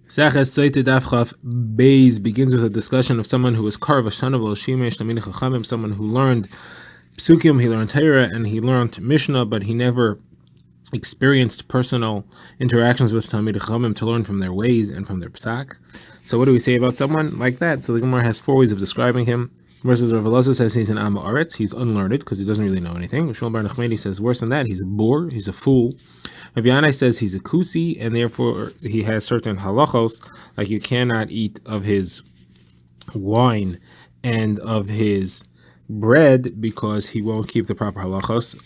Sotah Daf Beis begins with a discussion of someone who was Karv Ashana V'Shimesh Tamid Chachamim, someone who learned Psukim, he learned Torah, and he learned Mishnah, but he never experienced personal interactions with Talmid Chachamim to learn from their ways and from their psak. So what do we say about someone like that? So the Gemara has four ways of describing him. Versus Rav Elazar says he's an Am Haaretz, he's unlearned because he doesn't really know anything. Shmuel Bar Nachmani says worse than that, he's a boor, he's a fool. Rav Yanai says he's a kusi, and therefore he has certain halachos, like you cannot eat of his wine and of his bread because he won't keep the proper halachos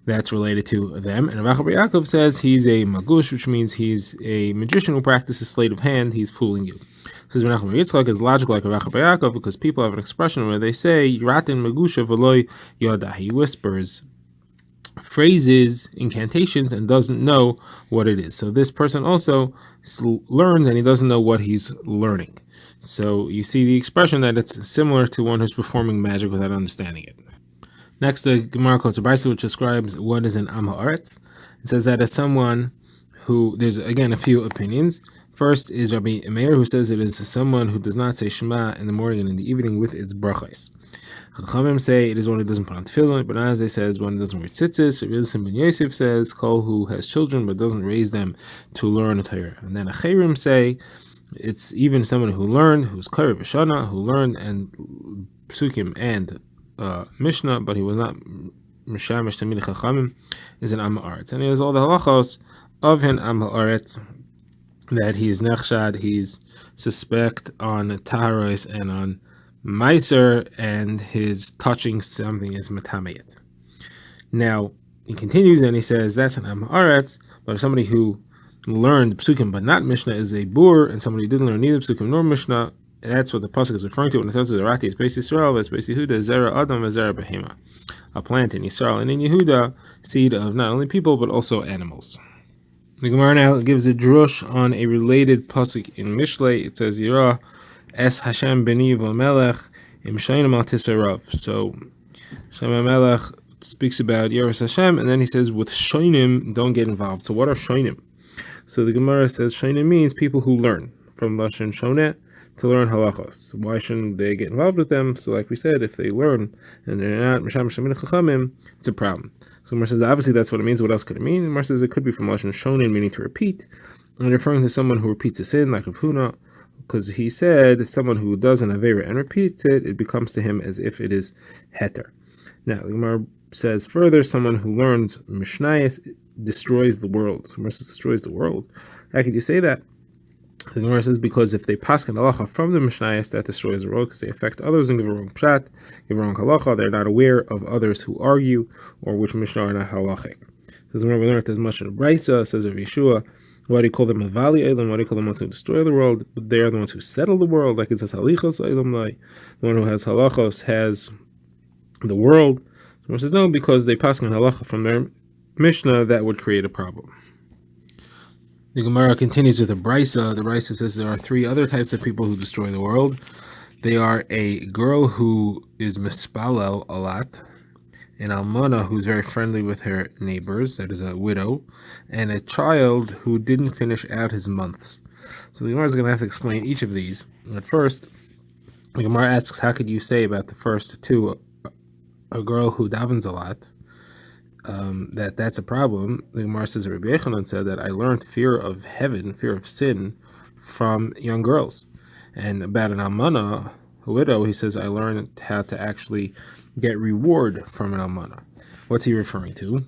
that's related to them. And Rav Yaakov says he's a magush, which means he's a magician who practices sleight of hand, he's fooling you. Says Menachem Yitzchak is logical like Rav Yaakov because people have an expression where they say Ratin Magusha V'loy Yoda. He whispers phrases, incantations, and doesn't know what it is. So this person also learns and he doesn't know what he's learning. So you see the expression that it's similar to one who's performing magic without understanding it. Next, the Gemara quotes a brisa which describes what is an Am Haaretz. It says that as someone who, there's again a few opinions. First is Rabbi Meir, who says it is someone who does not say Shema in the morning and in the evening with its brachos. Chachamim say it is one who doesn't put on tefillin, but as they says one who doesn't wear tzitzis. Rabbi ben Yosef says Kol who has children but doesn't raise them to learn a Torah. And then Achirim say it's even someone who learned, who's Karev Shana, who learned and Psukim and Mishnah, but he was not Mishamish Tamid Chachamim, is an Am Haaretz. And he has all the halachos of an Am Haaretz, that he is nechshad, he's suspect on taharos and on meiser, and his touching something is matameyet. Now he continues and he says that's an Am Haaretz, but if somebody who learned psukim but not Mishnah is a boor, and somebody who didn't learn neither psukim nor Mishnah, that's what the pasuk is referring to when it says the Rati is Beis Yisrael, it's Beis Yehuda, Zera Adam, Zera Behema, a plant in Yisrael, and in Yehuda, seed of not only people but also animals. The Gemara now gives a drush on a related pasuk in Mishlei. It says, Yirah es Hashem beni v'melech im shaynim al tisarav. So Hashem HaMelech speaks about Yiras Hashem, and then he says, with shaynim, don't get involved. So what are shaynim? So the Gemara says shaynim means people who learn, from Lashon Shonet, to learn halachos. Why shouldn't they get involved with them? So like we said, if they learn and they're not Mishamish Tamid Chachamim, it's a problem. So Mar says obviously that's what it means. What else could it mean? And Mar says it could be from Lashon Shonin, meaning to repeat, and referring to someone who repeats a sin, like Rav Huna, because he said someone who does an avera and repeats it, it becomes to him as if it is heter. Now the Gemara says further, someone who learns Mishnayos destroys the world. So Mar says destroys the world. How could you say that? The Gemara says because if they paskin halacha from the Mishnayos, that destroys the world because they affect others and give a wrong pshat, give a wrong halacha. They're not aware of others who argue or which Mishnah are not halachic. Says when we learned as much in the brisa, says Rav Yeshua, why do you call them Mavali Eilam? Why do you call them ones who destroy the world? But they are the ones who settle the world, like it says Halichos Eilam Lai. The one who has halachos has the world. The Gemara says no, because they paskin halacha from their Mishnah, that would create a problem. The Gemara continues with a brisa. The brisa says there are three other types of people who destroy the world. They are a girl who is mispalel a lot, an almana who's very friendly with her neighbors, that is a widow, and a child who didn't finish out his months. So the Gemara is going to have to explain each of these. At first, the Gemara asks, how could you say about the first two, a girl who davens a lot, that's a problem? The Gemara says Rabbi Yechanan said that I learned fear of heaven, fear of sin, from young girls. And about an almana, a widow, he says I learned how to actually get reward from an almana. What's he referring to?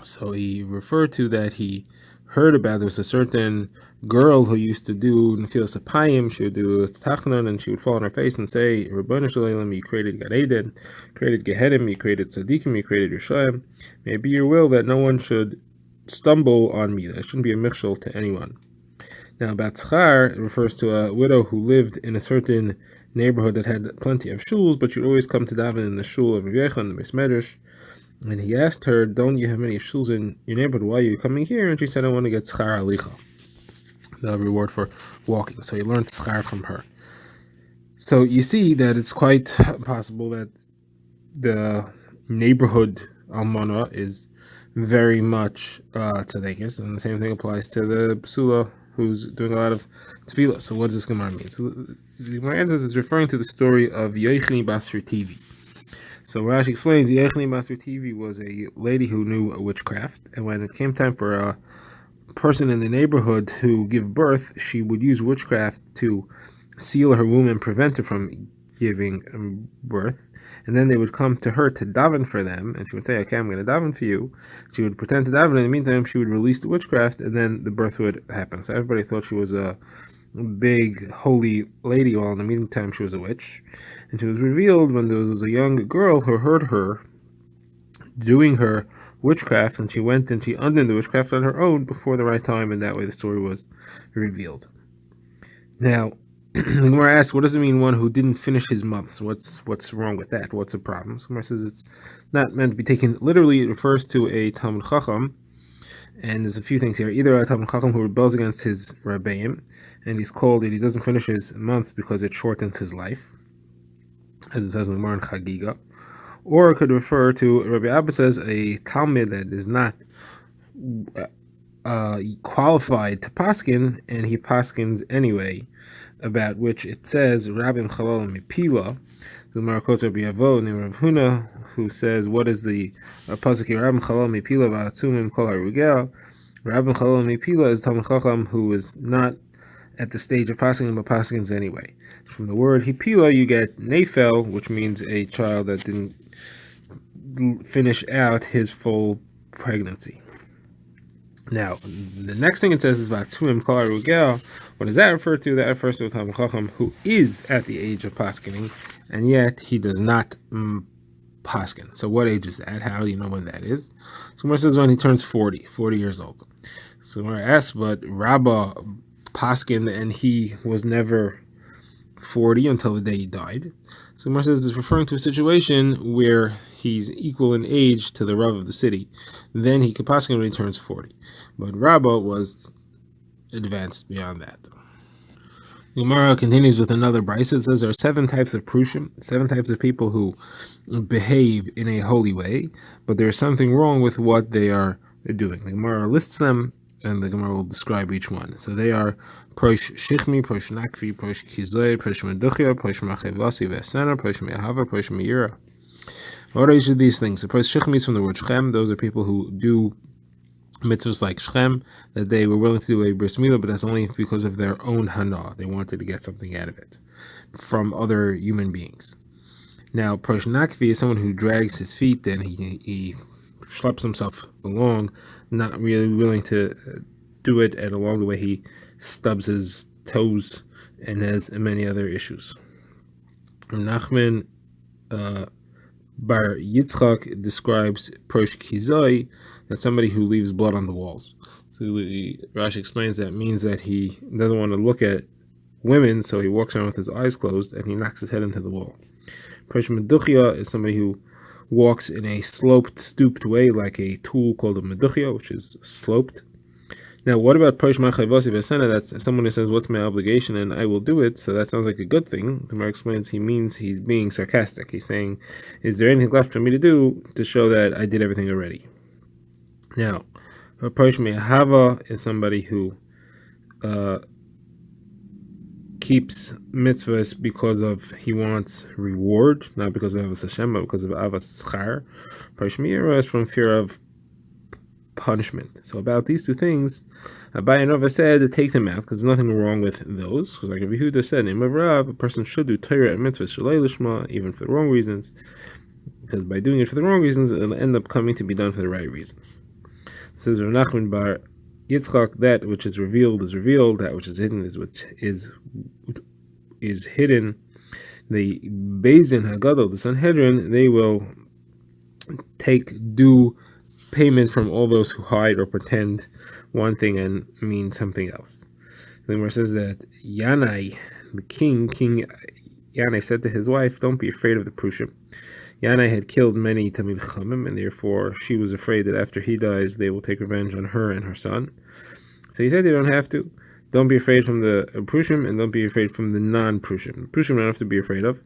So he referred to that he heard about there was a certain girl who used to do Nefilas Apayim. She would do Tachnan and she would fall on her face and say, Rabbanu Shalom, you created Gan Eden, created Gehenim, you created Tzadikim, you created Yerushalayim. May it be your will that no one should stumble on me, that I shouldn't be a michshol to anyone. Now, about Tzchar, it refers to a widow who lived in a certain neighborhood that had plenty of shuls, but she'd always come to daven in the shul of Rav Yechon, the Beis Medrash. And he asked her, don't you have many shuls in your neighborhood? Why are you coming here? And she said, I want to get Tzchar Alicha, the reward for walking. So he learned Tzchar from her. So you see that it's quite possible that the neighborhood almana is very much tzadekis, and the same thing applies to the psula who's doing a lot of tefillah. So what does this Gemara mean? So the Gemara answers is referring to the story of Yochni Basri TV. So Rashi explains Yochni Basri TV was a lady who knew witchcraft, and when it came time for a person in the neighborhood to give birth, she would use witchcraft to seal her womb and prevent her from giving birth. And then they would come to her to daven for them, and she would say, okay, I'm going to daven for you. She would pretend to daven, and in the meantime she would release the witchcraft, and then the birth would happen. So everybody thought she was a big holy lady, while in the meantime she was a witch. And she was revealed when there was a young girl who heard her doing her witchcraft, and she went and she undid the witchcraft on her own before the right time, and that way the story was revealed. Now, the Gemara asks, what does it mean one who didn't finish his months? What's wrong with that? What's the problem? So Gemara says it's not meant to be taken literally. It refers to a Talmud Chacham, and there's a few things here. Either a Talmud Chacham who rebels against his Rabbeim, and he's called that he doesn't finish his months because it shortens his life, as it says in the Gemara in Chagiga. Or it could refer to, Rabbi Abba says, a Talmud that is not qualified to paskin, and he paskins anyway, about which it says Rabin Chalal Mipila. So the Gemara quotes Rabbi Avo named Rav Huna, who says, what is the pasuk here? Rabin Chalal Mipila va'atzumim kol harugel. Rabin Chalal Mipila is Talmud Chacham who is not at the stage of paskin, but paskins anyway. From the word hipila you get nefel, which means a child that didn't finish out his full pregnancy. Now, the next thing it says is va'atzumim kol harugel. What does that refer to? That refers to a Talmud Chacham who is at the age of paskening, and yet he does not paskin. So what age is that? How do you know when that is? So Gemara says when he turns 40 years old. So Gemara asks, but Rabbah paskin, and he was never 40 until the day he died. So Gemara says it's referring to a situation where he's equal in age to the Rav of the city. Then he could paskin when he turns 40. But Rabbah was advanced beyond that. The Gemara continues with another brisa. It says there are 7 types of prushim, 7 types of people who behave in a holy way, but there's something wrong with what they're doing. The Gemara lists them, and the Gemara will describe each one. So they are prosh shichmi, prosh nakvi, prosh kizoy, prosh meduchya, prosh machevasi vesena, prosh me'ahava, prosh me'ira. What are each of these things? The prosh shichmi is from the word shchem. Those are people who do mitzvahs like Shchem, that they were willing to do a bris milah, but that's only because of their own hana. They wanted to get something out of it from other human beings. Now, Prosh Nakvi is someone who drags his feet and he schleps himself along, not really willing to do it, and along the way he stubs his toes and has many other issues. Nachman Bar Yitzchak describes Prosh Kizai, that's somebody who leaves blood on the walls. So Rashi explains that means that he doesn't want to look at women, so he walks around with his eyes closed and he knocks his head into the wall. Prosh Meduchya is somebody who walks in a stooped way, like a tool called a meduchya, which is sloped. Now, what about Prosh Machayvasi Vesena? That's someone who says, what's my obligation, and I will do it. So that sounds like a good thing. The Gemara explains he means he's being sarcastic. He's saying, is there anything left for me to do to show that I did everything already? Now, Prosh Me'ahava is somebody who keeps mitzvahs because of he wants reward, not because of Avas Hashem, but because of Avas Schar. Prosh Me'ira is from fear of punishment. So about these two things, Abai and Rava said to take them out because there's nothing wrong with those. Because like Rabbi Yehuda said, in Rav, a person should do Torah and mitzvahs shalei lishma, even for the wrong reasons, because by doing it for the wrong reasons, it'll end up coming to be done for the right reasons. It says Rav Nachman Bar Yitzchak, that which is revealed, that which is hidden is hidden. The Beis Din Hagadol, the Sanhedrin, they will take due payment from all those who hide or pretend one thing and mean something else. The Gemara says that Yanai, the king Yanai said to his wife, don't be afraid of the Prushim. Yanai had killed many Tamid Chamim, and therefore she was afraid that after he dies, they will take revenge on her and her son. So he said you don't have to. Don't be afraid from the Prushim, and don't be afraid from the non-Prushim. Prushim you don't have to be afraid of,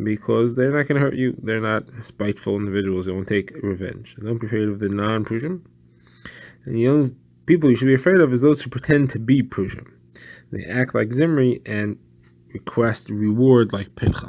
because they're not going to hurt you. They're not spiteful individuals. They won't take revenge. Don't be afraid of the non-Prushim. And you don't people you should be afraid of is those who pretend to be Prushim. They act like Zimri and request reward like Pinchas.